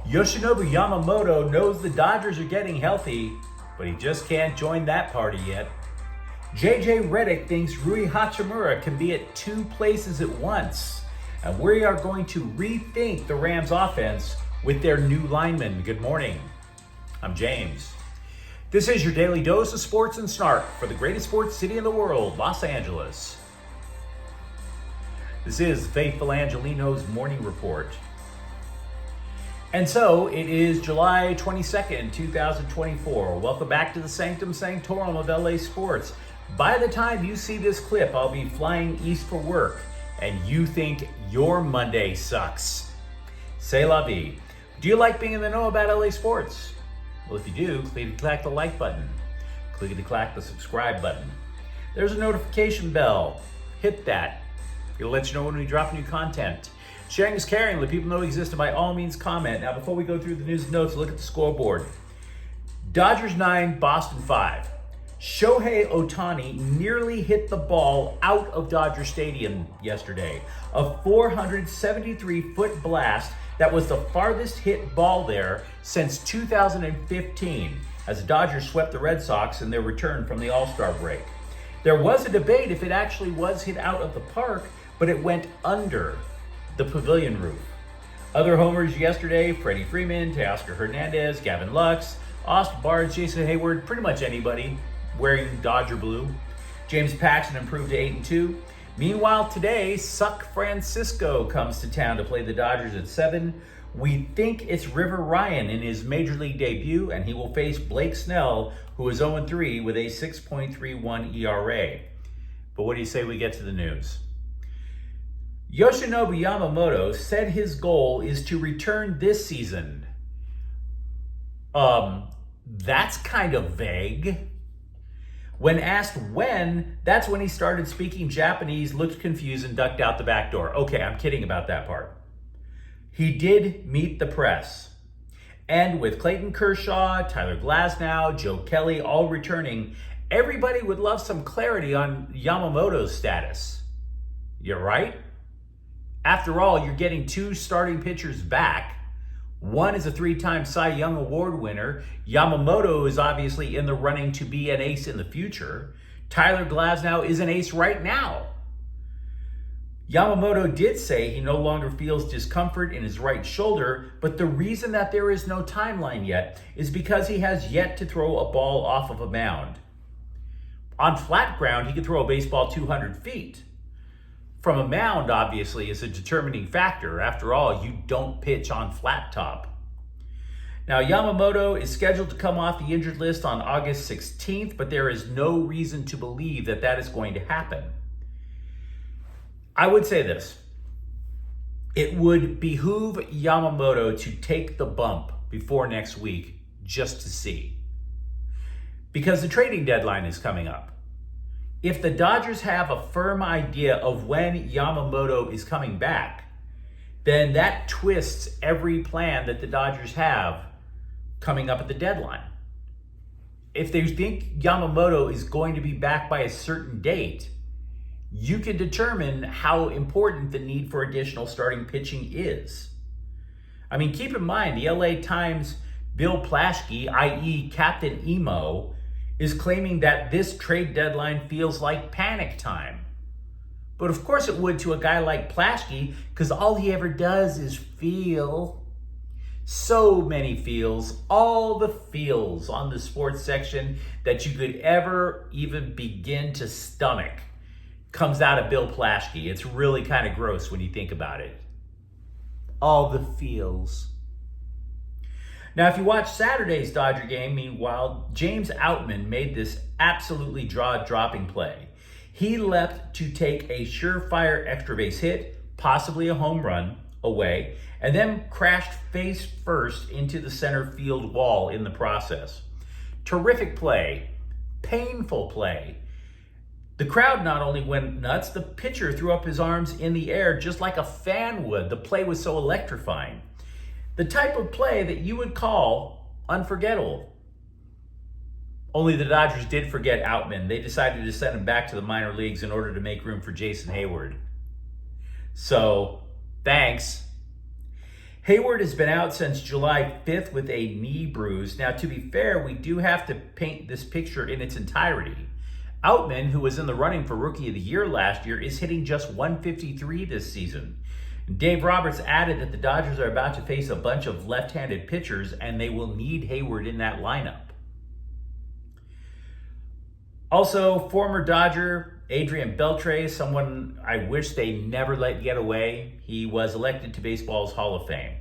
Yoshinobu Yamamoto knows the Dodgers are getting healthy, but he just can't join that party yet. JJ Redick thinks Rui Hachimura can be at two places at once. And we are going to rethink the Rams offense with their new linemen. Good morning. I'm James. This is your daily dose of sports and snark for the greatest sports city in the world, Los Angeles. This is Faithful Angelenos Morning Report. And so it is July 22nd, 2024. Welcome back to the Sanctum Sanctorum of LA Sports. By the time you see this clip, I'll be flying east for work, and you think your Monday sucks. C'est la vie. Do you like being in the know about LA sports? Well, if you do, click the like button. Click the subscribe button. There's a notification bell. Hit that. It'll let you know when we drop new content. Sharing is caring. Let people know we exist, and by all means comment. Now, before we go through the news and notes, look at the scoreboard. Dodgers 9, Boston 5. Shohei Ohtani nearly hit the ball out of Dodger Stadium yesterday. A 473-foot blast that was the farthest hit ball there since 2015, as the Dodgers swept the Red Sox in their return from the All-Star break. There was a debate if it actually was hit out of the park, but it went under the pavilion roof. Other homers yesterday: Freddie Freeman, Teoscar Hernandez, Gavin Lux, Austin Barnes, Jason Hayward, pretty much anybody wearing Dodger blue. James Paxton improved to 8-2. Meanwhile, today, Suck Francisco comes to town to play the Dodgers at 7. We think it's River Ryan in his major league debut, and he will face Blake Snell, who is 0-3 with a 6.31 ERA. But what do you say we get to the news? Yoshinobu Yamamoto said his goal is to return this season. That's kind of vague. When asked when, that's when he started speaking Japanese, looked confused, and ducked out the back door. Okay, I'm kidding about that part. He did meet the press. And with Clayton Kershaw, Tyler Glasnow, Joe Kelly all returning, everybody would love some clarity on Yamamoto's status. You're right. After all, you're getting two starting pitchers back. One is a 3-time Cy Young Award winner. Yamamoto is obviously in the running to be an ace in the future. Tyler Glasnow is an ace right now. Yamamoto did say he no longer feels discomfort in his right shoulder, but the reason that there is no timeline yet is because he has yet to throw a ball off of a mound. On flat ground, he could throw a baseball 200 feet. From a mound, obviously, is a determining factor. After all, you don't pitch on flat top. Now, Yamamoto is scheduled to come off the injured list on August 16th, but there is no reason to believe that that is going to happen. I would say this. It would behoove Yamamoto to take the bump before next week just to see, because the trading deadline is coming up. If the Dodgers have a firm idea of when Yamamoto is coming back, then that twists every plan that the Dodgers have coming up at the deadline. If they think Yamamoto is going to be back by a certain date, you can determine how important the need for additional starting pitching is. I mean, keep in mind, the LA Times' Bill Plaschke, i.e. Captain Emo, is claiming that this trade deadline feels like panic time. But of course it would to a guy like Plaschke, because all he ever does is feel. So many feels, all the feels on the sports section that you could ever even begin to stomach comes out of Bill Plaschke. It's really kind of gross when you think about it. All the feels. Now, if you watch Saturday's Dodger game, meanwhile, James Outman made this absolutely jaw-dropping play. He leapt to take a surefire extra base hit, possibly a home run, away, and then crashed face first into the center field wall in the process. Terrific play. Painful play. The crowd not only went nuts, the pitcher threw up his arms in the air just like a fan would. The play was so electrifying. The type of play that you would call unforgettable. Only the Dodgers did forget Outman. They decided to send him back to the minor leagues in order to make room for Jason Hayward. So, thanks. Hayward has been out since July 5th with a knee bruise. Now, to be fair, we do have to paint this picture in its entirety. Outman, who was in the running for Rookie of the Year last year, is hitting just 153 this season. Dave Roberts added that the Dodgers are about to face a bunch of left-handed pitchers and they will need Hayward in that lineup. Also, former Dodger Adrian Beltre, someone I wish they never let get away. He was elected to baseball's Hall of Fame.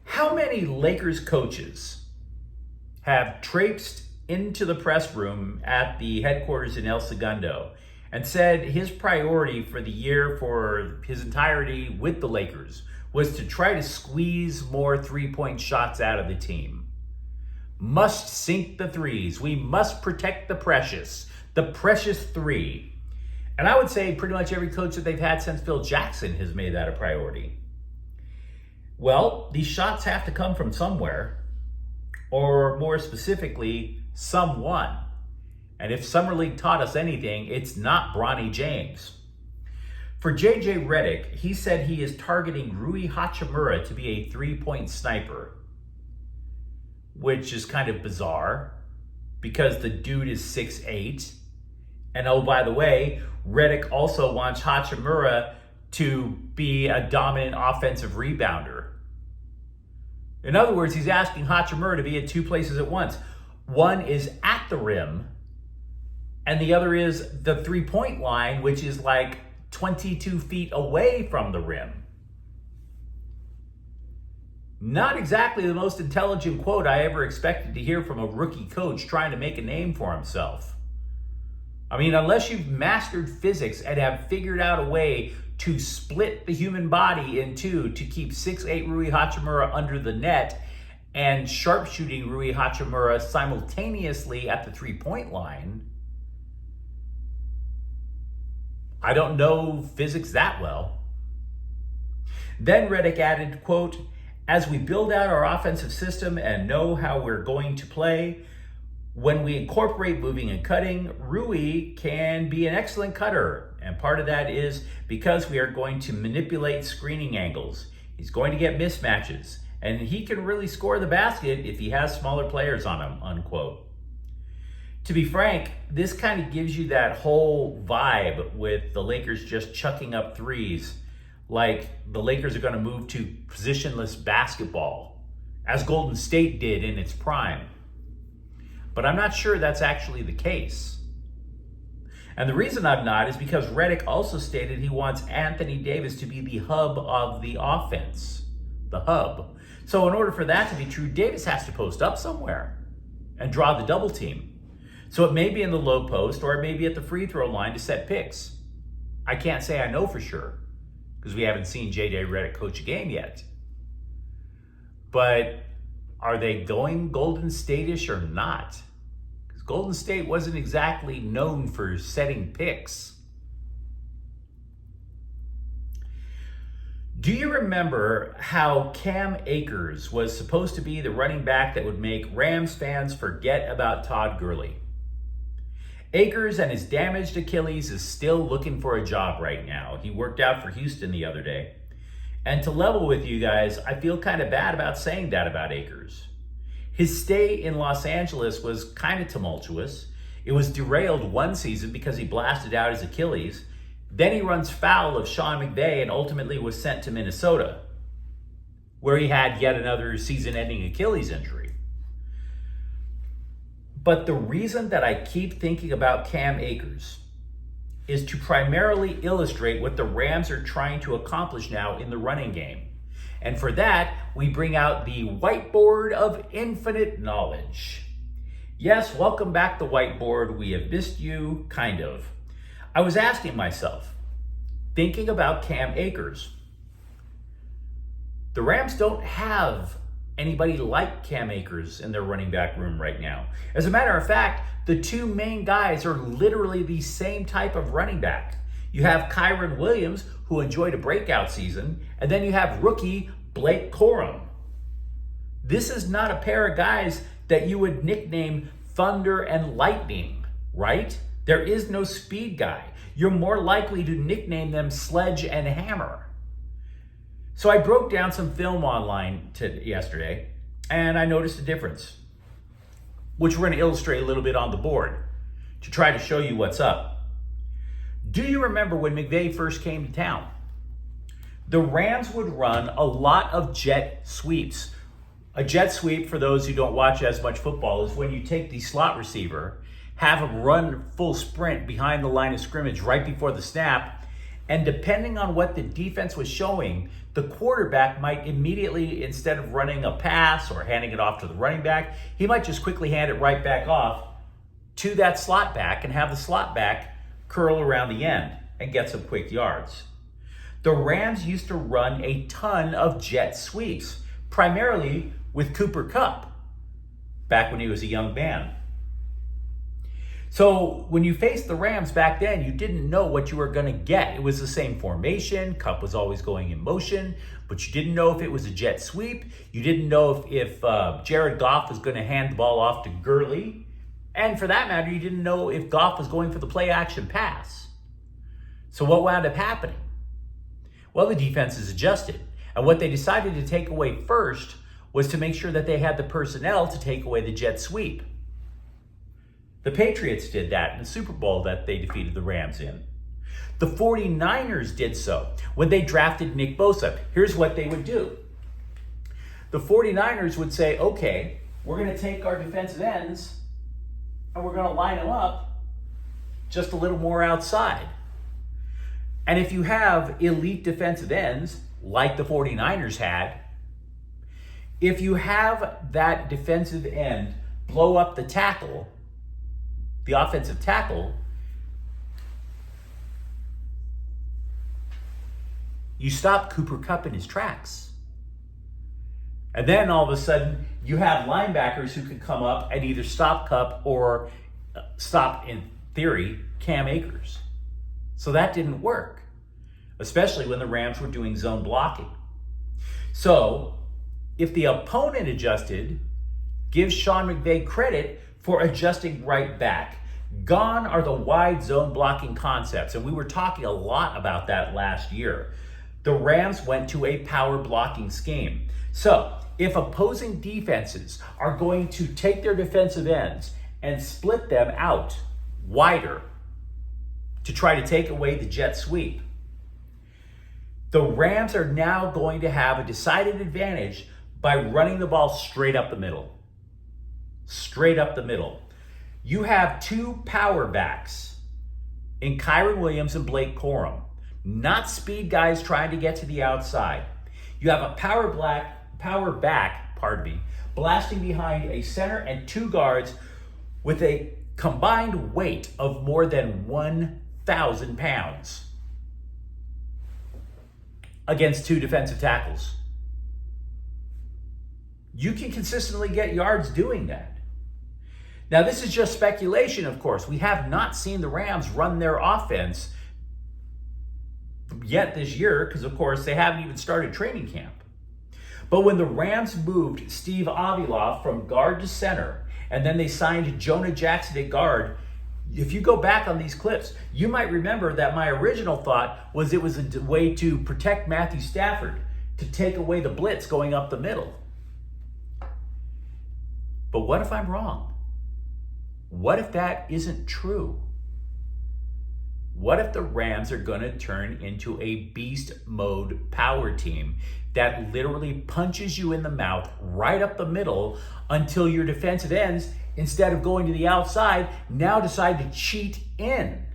How many Lakers coaches have traipsed into the press room at the headquarters in El Segundo and said his priority for the year, for his entirety with the Lakers, was to try to squeeze more three-point shots out of the team? Must sink the threes. We must protect the precious three. And I would say pretty much every coach that they've had since Phil Jackson has made that a priority. Well, these shots have to come from somewhere, or more specifically, someone. And if Summer League taught us anything, it's not Bronny James. For JJ Redick, he said he is targeting Rui Hachimura to be a three-point sniper, which is kind of bizarre because the dude is 6'8". And oh, by the way, Redick also wants Hachimura to be a dominant offensive rebounder. In other words, he's asking Hachimura to be at two places at once. One is at the rim, and the other is the three-point line, which is like 22 feet away from the rim. Not exactly the most intelligent quote I ever expected to hear from a rookie coach trying to make a name for himself. I mean, unless you've mastered physics and have figured out a way to split the human body in two to keep 6'8" Rui Hachimura under the net and sharpshooting Rui Hachimura simultaneously at the three-point line, I don't know physics that well. Then Redick added, quote, "As we build out our offensive system and know how we're going to play, when we incorporate moving and cutting, Rui can be an excellent cutter. And part of that is because we are going to manipulate screening angles. He's going to get mismatches, and he can really score the basket if he has smaller players on him," unquote. To be frank, this kind of gives you that whole vibe with the Lakers just chucking up threes, like the Lakers are going to move to positionless basketball, as Golden State did in its prime. But I'm not sure that's actually the case. And the reason I'm not is because Redick also stated he wants Anthony Davis to be the hub of the offense. The hub. So in order for that to be true, Davis has to post up somewhere and draw the double team. So it may be in the low post, or it may be at the free throw line to set picks. I can't say I know for sure, because we haven't seen JJ Redick coach a game yet. But are they going Golden State-ish or not? Because Golden State wasn't exactly known for setting picks. Do you remember how Cam Akers was supposed to be the running back that would make Rams fans forget about Todd Gurley? Akers and his damaged Achilles is still looking for a job right now. He worked out for Houston the other day. And to level with you guys, I feel kind of bad about saying that about Akers. His stay in Los Angeles was kind of tumultuous. It was derailed one season because he blasted out his Achilles. Then he runs foul of Sean McVay and ultimately was sent to Minnesota, where he had yet another season-ending Achilles injury. But the reason that I keep thinking about Cam Akers is to primarily illustrate what the Rams are trying to accomplish now in the running game. And for that, we bring out the whiteboard of infinite knowledge. Yes, welcome back, the whiteboard. We have missed you, kind of. I was asking myself, thinking about Cam Akers, the Rams don't have anybody like Cam Akers in their running back room right now. As a matter of fact, the two main guys are literally the same type of running back. You have Kyron Williams, who enjoyed a breakout season, and then you have rookie Blake Corum. This is not a pair of guys that you would nickname Thunder and Lightning, right? There is no speed guy. You're more likely to nickname them Sledge and Hammer. So I broke down some film online yesterday, and I noticed a difference, which we're going to illustrate a little bit on the board to try to show you what's up. Do you remember when McVay first came to town? The Rams would run a lot of jet sweeps. A jet sweep, for those who don't watch as much football, is when you take the slot receiver, have him run full sprint behind the line of scrimmage right before the snap, and depending on what the defense was showing, the quarterback might immediately, instead of running a pass or handing it off to the running back, he might just quickly hand it right back off to that slot back and have the slot back curl around the end and get some quick yards. The Rams used to run a ton of jet sweeps, primarily with Cooper Kupp, back when he was a young man. So when you faced the Rams back then, you didn't know what you were going to get. It was the same formation. Kupp was always going in motion, but you didn't know if it was a jet sweep. You didn't know if Jared Goff was going to hand the ball off to Gurley. And for that matter, you didn't know if Goff was going for the play action pass. So what wound up happening? Well, the defenses adjusted. And what they decided to take away first was to make sure that they had the personnel to take away the jet sweep. The Patriots did that in the Super Bowl that they defeated the Rams in. The 49ers did so when they drafted Nick Bosa. Here's what they would do. The 49ers would say, okay, we're going to take our defensive ends and we're going to line them up just a little more outside. And if you have elite defensive ends, like the 49ers had, if you have that defensive end blow up the tackle, the offensive tackle, you stop Cooper Kupp in his tracks. And then all of a sudden, you have linebackers who can come up and either stop Kupp or stop, in theory, Cam Akers. So that didn't work, especially when the Rams were doing zone blocking. So if the opponent adjusted, give Sean McVay credit for adjusting right back. Gone are the wide zone blocking concepts, and we were talking a lot about that last year. The Rams went to a power blocking scheme. So if opposing defenses are going to take their defensive ends and split them out wider to try to take away the jet sweep, the Rams are now going to have a decided advantage by running the ball straight up the middle. Straight up the middle. You have two power backs in Kyren Williams and Blake Corum, not speed guys trying to get to the outside. You have a power back, blasting behind a center and two guards with a combined weight of more than 1,000 pounds against two defensive tackles. You can consistently get yards doing that. Now, this is just speculation, of course. We have not seen the Rams run their offense yet this year because, of course, they haven't even started training camp. But when the Rams moved Steve Avila from guard to center, and then they signed Jonah Jackson at guard, if you go back on these clips, you might remember that my original thought was it was a way to protect Matthew Stafford, to take away the blitz going up the middle. But what if I'm wrong? What if that isn't true? What if the Rams are going to turn into a beast mode power team that literally punches you in the mouth right up the middle until your defensive ends, instead of going to the outside, now decide to cheat in?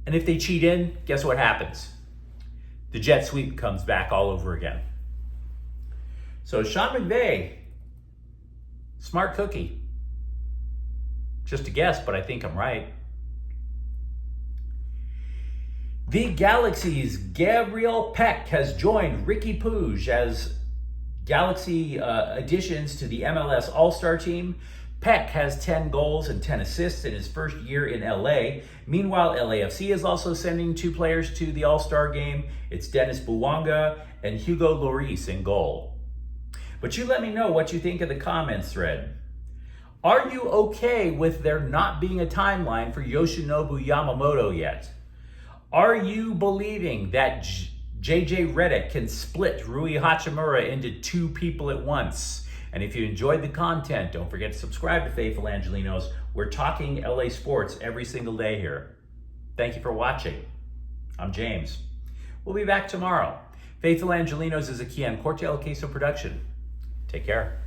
And if they cheat in, guess what happens? The jet sweep comes back all over again. So Sean McVay, smart cookie. Just a guess, but I think I'm right. The Galaxy's Gabriel Peck has joined Ricky Puig as Galaxy additions to the MLS All-Star team. Peck has 10 goals and 10 assists in his first year in LA. Meanwhile, LAFC is also sending 2 players to the All-Star game. It's Dennis Bouanga and Hugo Lloris in goal. But you let me know what you think in the comments thread. Are you okay with there not being a timeline for Yoshinobu Yamamoto yet? Are you believing that JJ Redick can split Rui Hachimura into two people at once? And if you enjoyed the content, don't forget to subscribe to Faithful Angelenos. We're talking LA sports every single day here. Thank you for watching. I'm James. We'll be back tomorrow. Faithful Angelenos is a Kian Corte El Queso production. Take care.